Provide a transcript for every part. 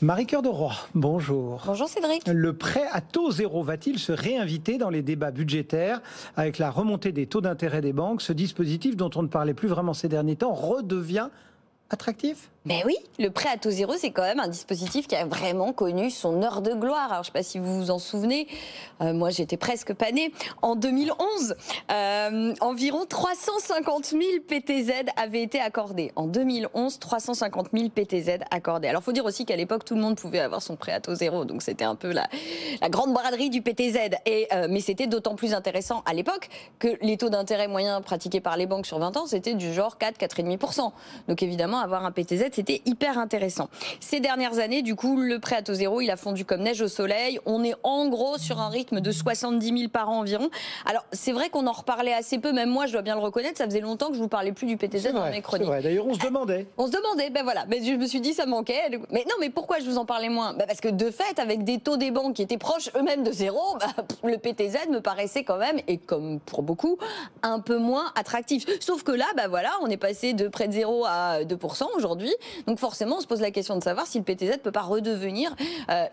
Marie-Cœur de Roy, bonjour. Bonjour Cédric. Le prêt à taux zéro va-t-il se réinviter dans les débats budgétaires avec la remontée des taux d'intérêt des banques? Ce dispositif dont on ne parlait plus vraiment ces derniers temps redevient attractif? Ben oui, le prêt à taux zéro, c'est quand même un dispositif qui a vraiment connu son heure de gloire. Alors, je ne sais pas si vous vous en souvenez, moi j'étais presque pas née. En 2011, environ 350 000 PTZ avaient été accordés. En 2011, 350 000 PTZ accordés. Alors, il faut dire aussi qu'à l'époque, tout le monde pouvait avoir son prêt à taux zéro. Donc, c'était un peu la grande braderie du PTZ. Mais c'était d'autant plus intéressant à l'époque que les taux d'intérêt moyens pratiqués par les banques sur 20 ans, c'était du genre 4,5%. Donc, évidemment, avoir un PTZ, c'était hyper intéressant. Ces dernières années, du coup, le prêt à taux zéro, il a fondu comme neige au soleil. On est en gros sur un rythme de 70 000 par an environ. Alors, c'est vrai qu'on en reparlait assez peu, même moi, je dois bien le reconnaître, ça faisait longtemps que je vous parlais plus du PTZ dans mes chroniques. C'est vrai, d'ailleurs, on se demandait. On se demandait, ben voilà. Mais je me suis dit, ça manquait. Mais non, mais pourquoi je vous en parlais moins? Parce que de fait, avec des taux des banques qui étaient proches eux-mêmes de zéro, le PTZ me paraissait quand même, et comme pour beaucoup, un peu moins attractif. Sauf que là, voilà, on est passé de près de 0 à 2% aujourd'hui. Donc forcément, on se pose la question de savoir si le PTZ peut pas redevenir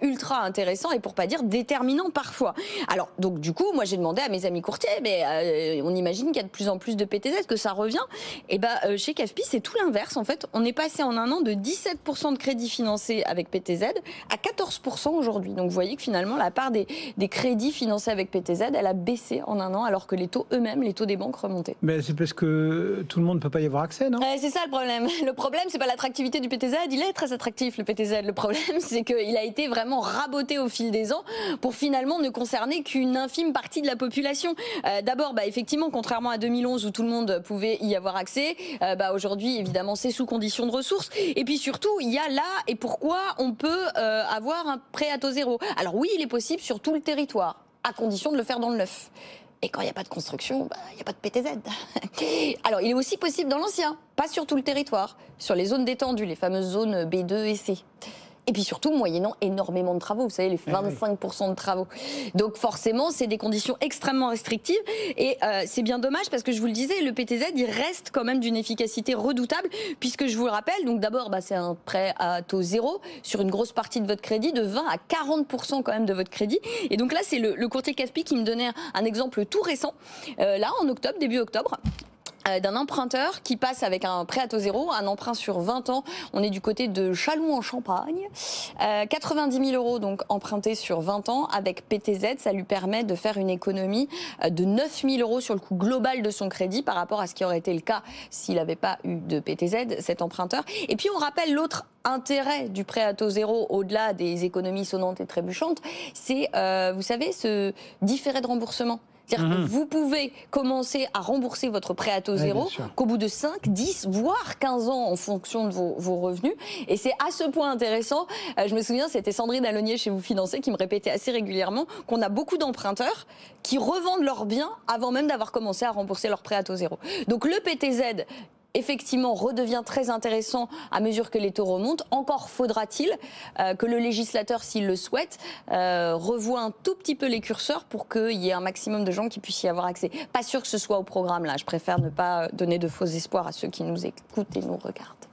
ultra intéressant et pour pas dire déterminant parfois. Alors, donc du coup, moi j'ai demandé à mes amis courtiers, mais on imagine qu'il y a de plus en plus de PTZ, que ça revient. Et chez CAFPI, c'est tout l'inverse en fait. On est passé en un an de 17% de crédits financés avec PTZ à 14% aujourd'hui. Donc vous voyez que finalement, la part des crédits financés avec PTZ, elle a baissé en un an alors que les taux eux-mêmes, les taux des banques remontaient. Mais c'est parce que tout le monde ne peut pas y avoir accès, non? C'est ça le problème. Le problème, c'est pas l'attractivité du PTZ. Il est très attractif, le PTZ. Le problème, c'est qu'il a été vraiment raboté au fil des ans pour finalement ne concerner qu'une infime partie de la population. D'abord, effectivement, contrairement à 2011 où tout le monde pouvait y avoir accès, aujourd'hui, évidemment, c'est sous condition de ressources. Et puis surtout, il y a là et pourquoi on peut avoir un prêt à taux zéro. Alors oui, il est possible sur tout le territoire, à condition de le faire dans le neuf. Et quand il n'y a pas de construction, il n'y a pas de PTZ. Alors, il est aussi possible dans l'ancien, pas sur tout le territoire, sur les zones détendues, les fameuses zones B2 et C. Et puis surtout, moyennant énormément de travaux, vous savez, les 25% de travaux. Donc forcément, c'est des conditions extrêmement restrictives. Et c'est bien dommage parce que je vous le disais, le PTZ, il reste quand même d'une efficacité redoutable. Puisque je vous le rappelle, donc d'abord, c'est un prêt à taux zéro sur une grosse partie de votre crédit, de 20 à 40% quand même de votre crédit. Et donc là, c'est le courtier CAFPI qui me donnait un exemple tout récent. Là, en octobre, début octobre. D'un emprunteur qui passe avec un prêt à taux zéro, un emprunt sur 20 ans. On est du côté de Châlons-en-Champagne. 90 000 euros donc empruntés sur 20 ans avec PTZ. Ça lui permet de faire une économie de 9 000 euros sur le coût global de son crédit par rapport à ce qui aurait été le cas s'il n'avait pas eu de PTZ, cet emprunteur. Et puis on rappelle l'autre intérêt du prêt à taux zéro, au-delà des économies sonnantes et trébuchantes, c'est, vous savez, ce différé de remboursement. C'est-à-dire que vous pouvez commencer à rembourser votre prêt à taux zéro qu'au bout de 5, 10, voire 15 ans en fonction de vos revenus. Et c'est à ce point intéressant, je me souviens, c'était Sandrine Alonier chez Vous Financer qui me répétait assez régulièrement qu'on a beaucoup d'emprunteurs qui revendent leurs biens avant même d'avoir commencé à rembourser leur prêt à taux zéro. Donc le PTZ, effectivement, redevient très intéressant à mesure que les taux remontent. Encore faudra-t-il que le législateur, s'il le souhaite, revoie un tout petit peu les curseurs pour qu'il y ait un maximum de gens qui puissent y avoir accès. Pas sûr que ce soit au programme, là. Je préfère ne pas donner de faux espoirs à ceux qui nous écoutent et nous regardent.